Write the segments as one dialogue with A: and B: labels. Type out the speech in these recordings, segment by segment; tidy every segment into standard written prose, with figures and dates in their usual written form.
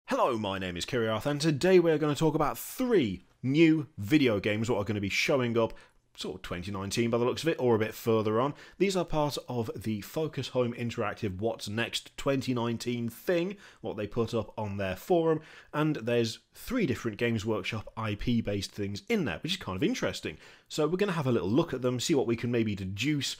A: Hello, my name is Kiriath, and today we're going to talk about 3 new video games that are going to be showing up sort of 2019 by the looks of it, or a bit further on. These are part of the Focus Home Interactive What's Next 2019 thing, what they put up on their forum, and there's 3 different Games Workshop IP-based things in there, which is kind of interesting. So we're going to have a little look at them, see what we can maybe deduce,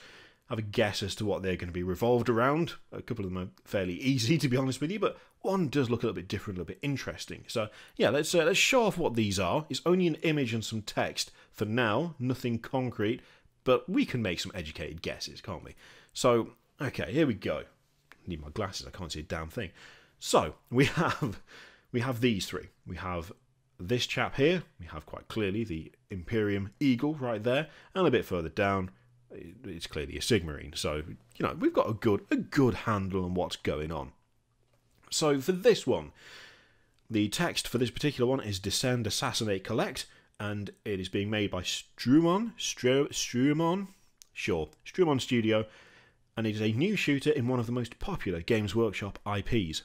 A: have a guess as to what they're going to be revolved around. A couple of them are fairly easy, to be honest with you, but one does look a little bit different, a little bit interesting. So yeah, let's show off what these are. It's only an image and some text for now, nothing concrete, but we can make some educated guesses, can't we? So, okay, here we go. Need my glasses, I can't see a damn thing. So, we have these 3. We have this chap here, we have quite clearly the Imperium Eagle right there, and a bit further down, it's clearly a Sigmarine. So, you know, we've got a good handle on what's going on. So for this one, the text for this particular one is Descend, Assassinate, Collect, and it is being made by Strumon Studio, and it is a new shooter in one of the most popular Games Workshop IPs.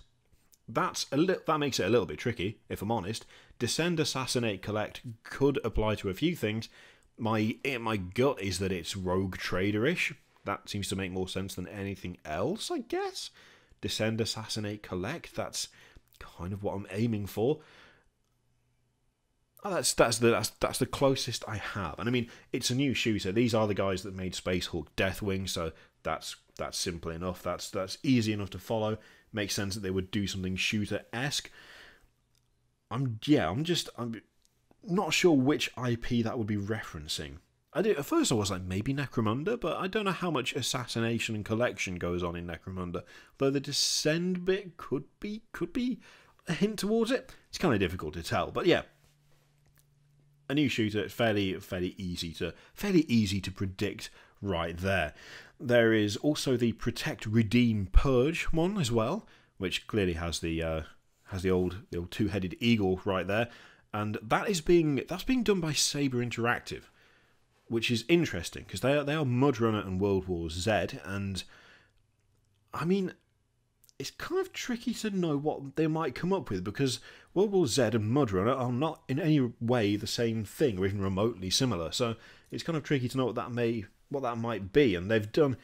A: That makes it a little bit tricky, if I'm honest. Descend, Assassinate, Collect could apply to a few things. My gut is that it's Rogue Trader-ish. That seems to make more sense than anything else, I guess. Descend, Assassinate, Collect. That's kind of what I'm aiming for. Oh, that's the closest I have. And I mean, it's a new shooter. These are the guys that made Space Hulk Deathwing, so that's simple enough. That's easy enough to follow. Makes sense that they would do something shooter-esque. I'm not sure which IP that would be referencing. At first I was like, maybe Necromunda, but I don't know how much assassination and collection goes on in Necromunda. Though the Descend bit could be a hint towards it. It's kind of difficult to tell, but yeah, a new shooter. It's fairly easy to predict right there. There is also the Protect, Redeem, Purge one as well, which clearly has the old two-headed eagle right there. And that's being done by Saber Interactive, which is interesting because they are Mudrunner and World War Z, and I mean, it's kind of tricky to know what they might come up with because World War Z and Mudrunner are not in any way the same thing or even remotely similar. So it's kind of tricky to know what that might be, and they've done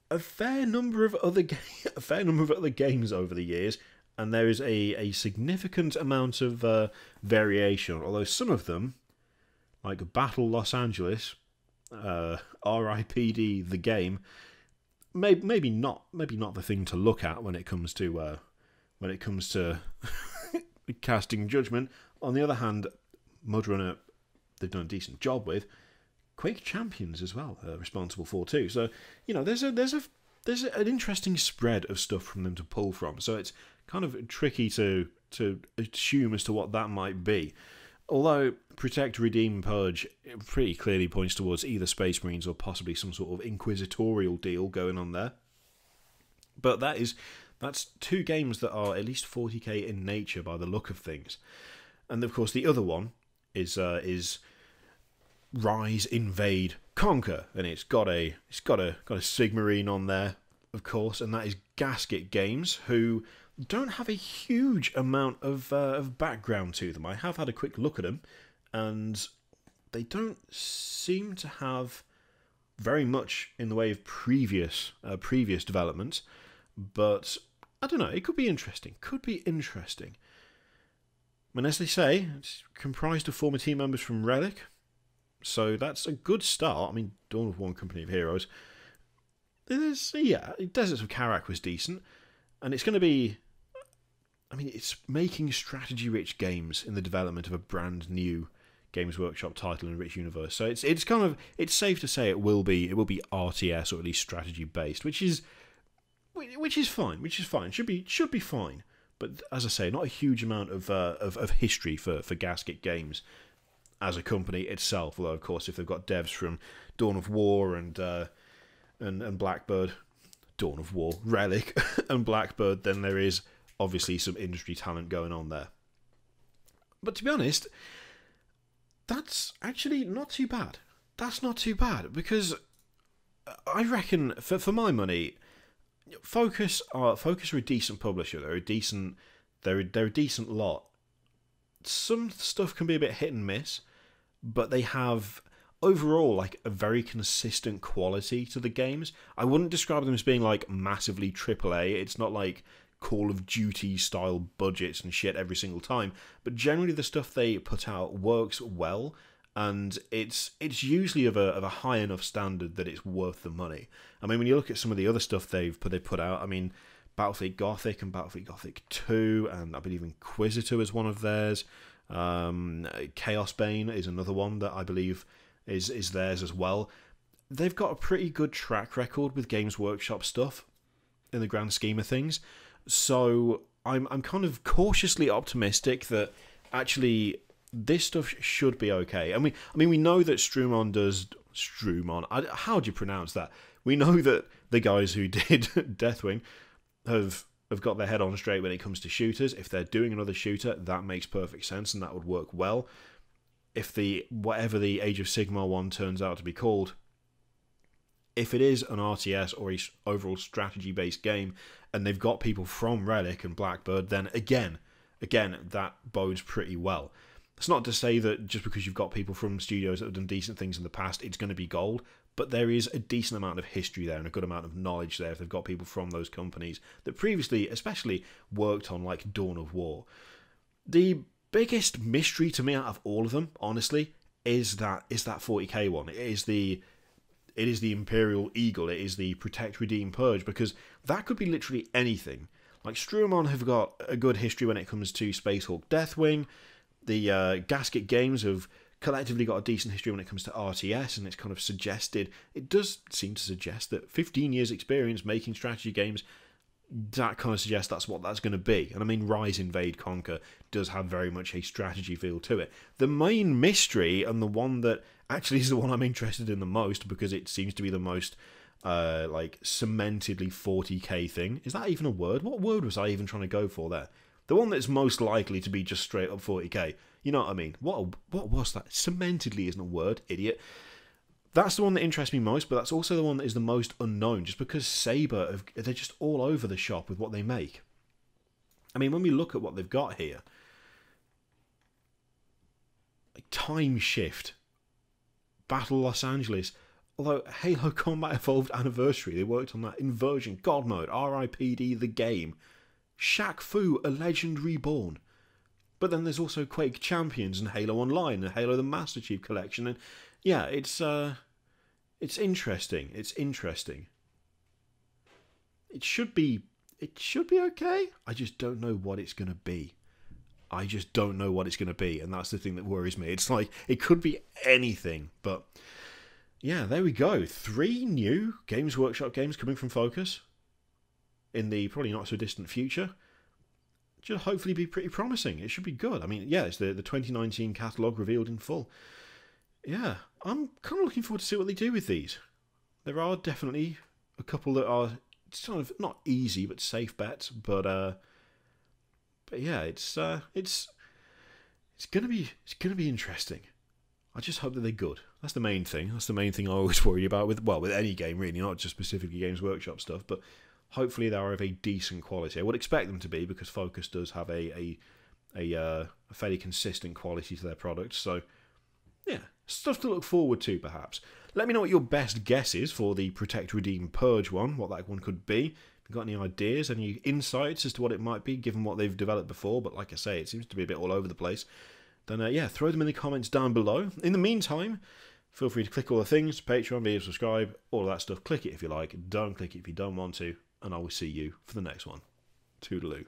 A: a fair number of other games over the years. And there is a significant amount of variation, although some of them, like Battle Los Angeles, R.I.P.D. the game, maybe not the thing to look at when it comes to casting judgment. On the other hand, Mudrunner, they've done a decent job with. Quake Champions as well, responsible for too. So you know, there's an interesting spread of stuff from them to pull from. So it's kind of tricky to assume as to what that might be. Although Protect, Redeem, Purge pretty clearly points towards either Space Marines or possibly some sort of inquisitorial deal going on there. But that's 2 games that are at least 40k in nature by the look of things. And of course the other one is Rise, Invade, Conquer, and it's got a Sigmarine on there, of course, and that is Gasket Games, who don't have a huge amount of background to them. I have had a quick look at them, and they don't seem to have very much in the way of previous developments. But I don't know. It could be interesting. I mean, as they say, it's comprised of former team members from Relic, so that's a good start. I mean, Dawn of War, Company of Heroes. Deserts of Kharak was decent, and it's going to be. I mean, it's making strategy-rich games in the development of a brand new Games Workshop title in a rich universe. So it's safe to say it will be RTS or at least strategy-based, which is fine. Should be fine. But as I say, not a huge amount of history for Gasket Games as a company itself. Although of course, if they've got devs from Dawn of War and Blackbird, Dawn of War, Relic, and Blackbird, then there is obviously some industry talent going on there. But to be honest, that's actually not too bad. That's not too bad, because I reckon, for my money, Focus are a decent publisher. They're a decent lot. Some stuff can be a bit hit and miss, but they have overall like a very consistent quality to the games. I wouldn't describe them as being like massively AAA. It's not like Call of Duty style budgets and shit every single time, but generally the stuff they put out works well, and it's usually of a high enough standard that it's worth the money. I mean, when you look at some of the other stuff they've put out, I mean, Battlefield Gothic and Battlefield Gothic 2, and I believe Inquisitor is one of theirs. Chaos Bane is another one that I believe is theirs as well. They've got a pretty good track record with Games Workshop stuff in the grand scheme of things. So I'm kind of cautiously optimistic that actually this stuff should be okay. I mean we know that Strumon does Strumon. How do you pronounce that? We know that the guys who did Deathwing have got their head on straight when it comes to shooters. If they're doing another shooter, that makes perfect sense and that would work well. If whatever the Age of Sigmar one turns out to be called, if it is an RTS or a overall strategy-based game, and they've got people from Relic and Blackbird, then again, that bodes pretty well. It's not to say that just because you've got people from studios that have done decent things in the past, it's going to be gold, but there is a decent amount of history there and a good amount of knowledge there if they've got people from those companies that previously, especially, worked on like Dawn of War. The biggest mystery to me out of all of them, honestly, is that 40k one. It is the Imperial Eagle. It is the Protect, Redeem, Purge, because that could be literally anything. Like Strumon have got a good history when it comes to Spacehawk Deathwing. The Gasket Games have collectively got a decent history when it comes to RTS, and it's kind of suggested, it does seem to suggest that 15 years experience making strategy games, that kind of suggests that's what that's going to be. And I mean, Rise, Invade, Conquer does have very much a strategy feel to it. The main mystery, and the one that actually is the one I'm interested in the most, because it seems to be the most like cementedly 40k thing. Is that even a word? What word was I even trying to go for there? The one that's most likely to be just straight up 40k. You know what I mean? What was that? Cementedly isn't a word, idiot. That's the one that interests me most, but that's also the one that is the most unknown, just because Saber, they're just all over the shop with what they make. I mean, when we look at what they've got here, like Time Shift, Battle Los Angeles, although Halo Combat Evolved Anniversary, they worked on that. Inversion, God Mode, RIPD the game, Shaq Fu, A Legend Reborn. But then there's also Quake Champions and Halo Online and Halo the Master Chief Collection, and yeah, it's interesting. It's interesting. It should be okay. I just don't know what it's going to be. I just don't know what it's going to be, and that's the thing that worries me. It's like, it could be anything, but yeah, there we go. 3 new Games Workshop games coming from Focus in the probably not so distant future. Should hopefully be pretty promising. It should be good. I mean, yeah, it's the 2019 catalogue revealed in full. Yeah, I'm kind of looking forward to see what they do with these. There are definitely a couple that are sort of not easy but safe bets, but yeah, it's gonna be interesting. I just hope that they're good. That's the main thing. That's the main thing I always worry about with any game really, not just specifically Games Workshop stuff, but hopefully they are of a decent quality. I would expect them to be, because Focus does have a fairly consistent quality to their products. So yeah, stuff to look forward to, perhaps. Let me know what your best guess is for the Protect, Redeem, Purge one, what that one could be. If you've got any ideas, any insights as to what it might be, given what they've developed before, but like I say, it seems to be a bit all over the place, then yeah, throw them in the comments down below. In the meantime, feel free to click all the things, Patreon, video, subscribe, all of that stuff. Click it if you like, don't click it if you don't want to, and I will see you for the next one. Toodaloo.